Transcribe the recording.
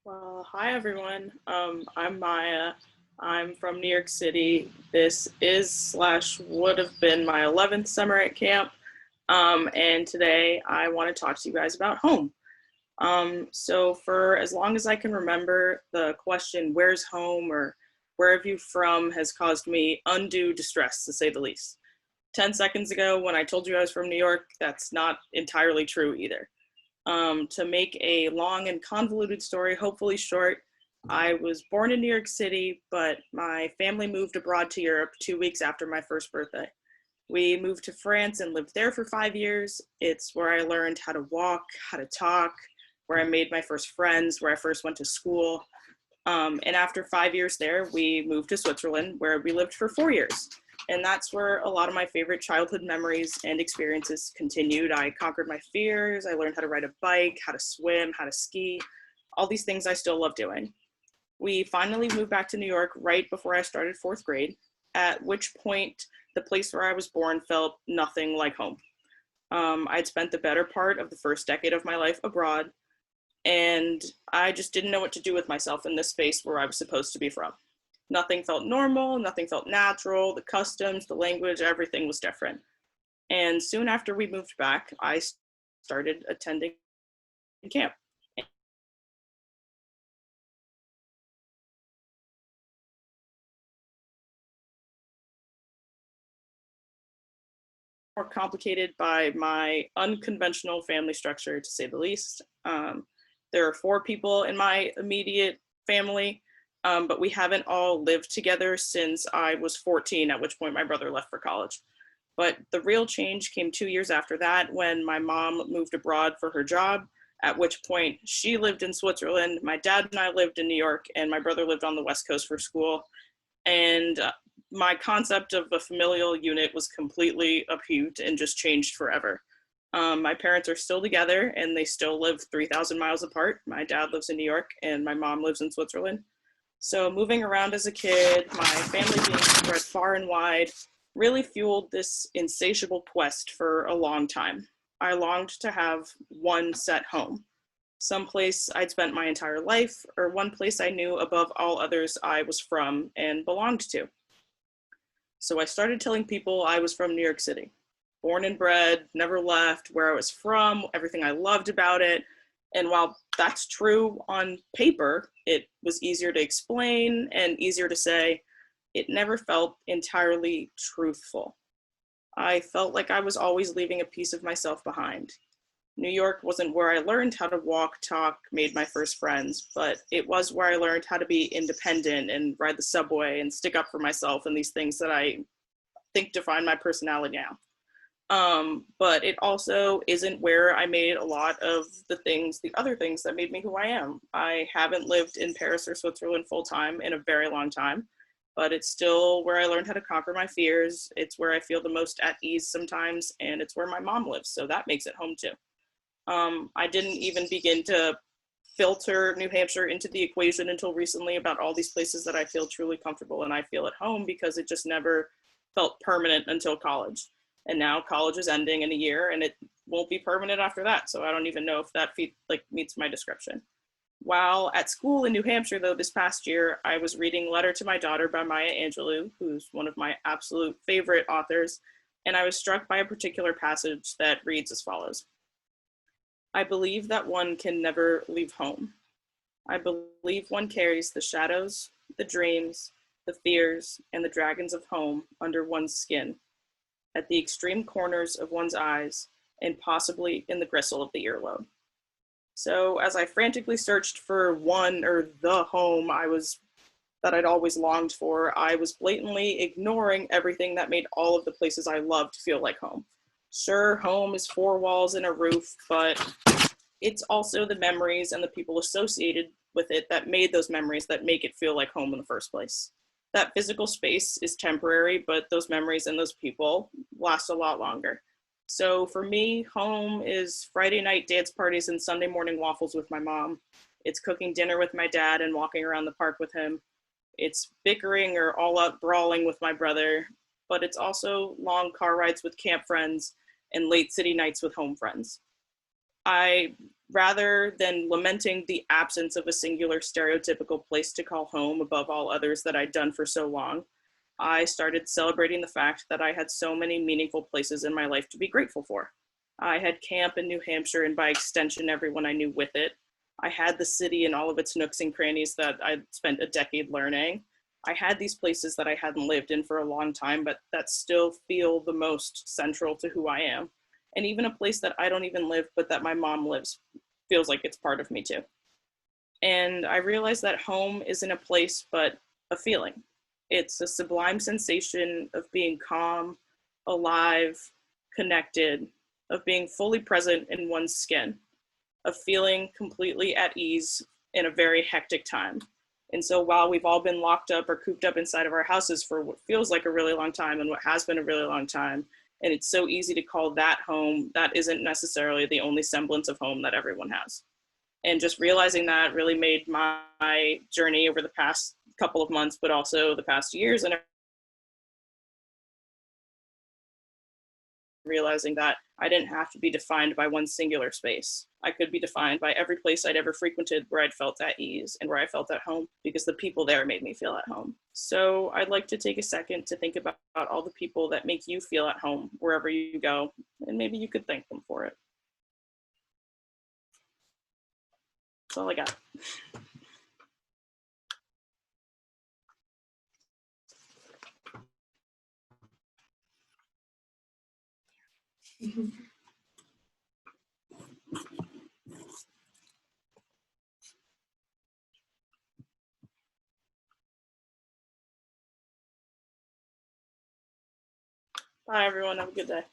Well, hi everyone. I'm Maya. I'm from New York City. This is slash would have been my 11th summer at camp. And today I want to talk to you guys about home. So for as long as I can remember, the question, where's home or where have you from, has caused me undue distress, to say the least. 10 seconds ago, when I told you I was from New York, that's not entirely true either. To make a long and convoluted story hopefully short, I was born in New York City, but my family moved abroad to Europe 2 weeks after my first birthday. We moved to France and lived there for 5 years. It's where I learned how to walk, how to talk, where I made my first friends, where I first went to school. And after 5 years there, we moved to Switzerland, where we lived for 4 years. And that's where a lot of my favorite childhood memories and experiences continued. I conquered my fears. I learned how to ride a bike, how to swim, how to ski, all these things I still love doing. We finally moved back to New York right before I started fourth grade, at which point the place where I was born felt nothing like home. I'd spent the better part of the first decade of my life abroad, and I just didn't know what to do with myself in this space where I was supposed to be from. Nothing felt normal, nothing felt natural, the customs, the language, everything was different. And soon after we moved back, I started attending camp. More complicated by my unconventional family structure, to say the least. There are four people in my immediate family, but we haven't all lived together since I was 14, at which point my brother left for college. But the real change came 2 years after that when my mom moved abroad for her job, at which point she lived in Switzerland, my dad and I lived in New York, and my brother lived on the West Coast for school. And my concept of a familial unit was completely upheaved and just changed forever. My parents are still together and they still live 3,000 miles apart. My dad lives in New York and my mom lives in Switzerland. So moving around as a kid, my family being spread far and wide, really fueled this insatiable quest for a long time. I longed to have one set home, someplace I'd spent my entire life, or one place I knew above all others I was from and belonged to. So I started telling people I was from New York City, born and bred, never left, where I was from, everything I loved about it. And while that's true on paper, it was easier to explain and easier to say. It never felt entirely truthful. I felt like I was always leaving a piece of myself behind. New York wasn't where I learned how to walk, talk, made my first friends, but it was where I learned how to be independent and ride the subway and stick up for myself and these things that I think define my personality now. But it also isn't where I made a lot of the other things that made me who I am. I haven't lived in Paris or Switzerland full time in a very long time, but it's still where I learned how to conquer my fears. It's where I feel the most at ease sometimes, and it's where my mom lives, so that makes it home too. I didn't even begin to filter New Hampshire into the equation until recently about all these places that I feel truly comfortable and I feel at home, because it just never felt permanent until college. And now college is ending in a year and it won't be permanent after that. So I don't even know if that meets my description. While at school in New Hampshire, though, this past year, I was reading Letter to My Daughter by Maya Angelou, who's one of my absolute favorite authors, and I was struck by a particular passage that reads as follows. I believe that one can never leave home. I believe one carries the shadows, the dreams, the fears, and the dragons of home under one's skin, at the extreme corners of one's eyes, and possibly in the gristle of the earlobe. So as I frantically searched for one or the home that I'd always longed for, I was blatantly ignoring everything that made all of the places I loved feel like home. Sure, home is four walls and a roof, but it's also the memories and the people associated with it that made those memories that make it feel like home in the first place. That physical space is temporary, but those memories and those people last a lot longer. So for me, home is Friday night dance parties and Sunday morning waffles with my mom. It's cooking dinner with my dad and walking around the park with him. It's bickering or all out brawling with my brother, but it's also long car rides with camp friends and late city nights with home friends. I rather than lamenting the absence of a singular stereotypical place to call home above all others that I'd done for so long, I started celebrating the fact that I had so many meaningful places in my life to be grateful for. I had camp in New Hampshire, and by extension, everyone I knew with it. I had the city and all of its nooks and crannies that I'd spent a decade learning. I had these places that I hadn't lived in for a long time, but that still feel the most central to who I am. And even a place that I don't even live, but that my mom lives, feels like it's part of me too. And I realized that home isn't a place, but a feeling. It's a sublime sensation of being calm, alive, connected, of being fully present in one's skin, of feeling completely at ease in a very hectic time. And so while we've all been locked up or cooped up inside of our houses for what feels like a really long time and what has been a really long time, and it's so easy to call that home, that isn't necessarily the only semblance of home that everyone has. And just realizing that really made my journey over the past couple of months, but also the past years, and realizing that I didn't have to be defined by one singular space. I could be defined by every place I'd ever frequented where I'd felt at ease and where I felt at home, because the people there made me feel at home. So I'd like to take a second to think about all the people that make you feel at home wherever you go, and maybe you could thank them for it. That's all I got. Bye, everyone. Have a good day.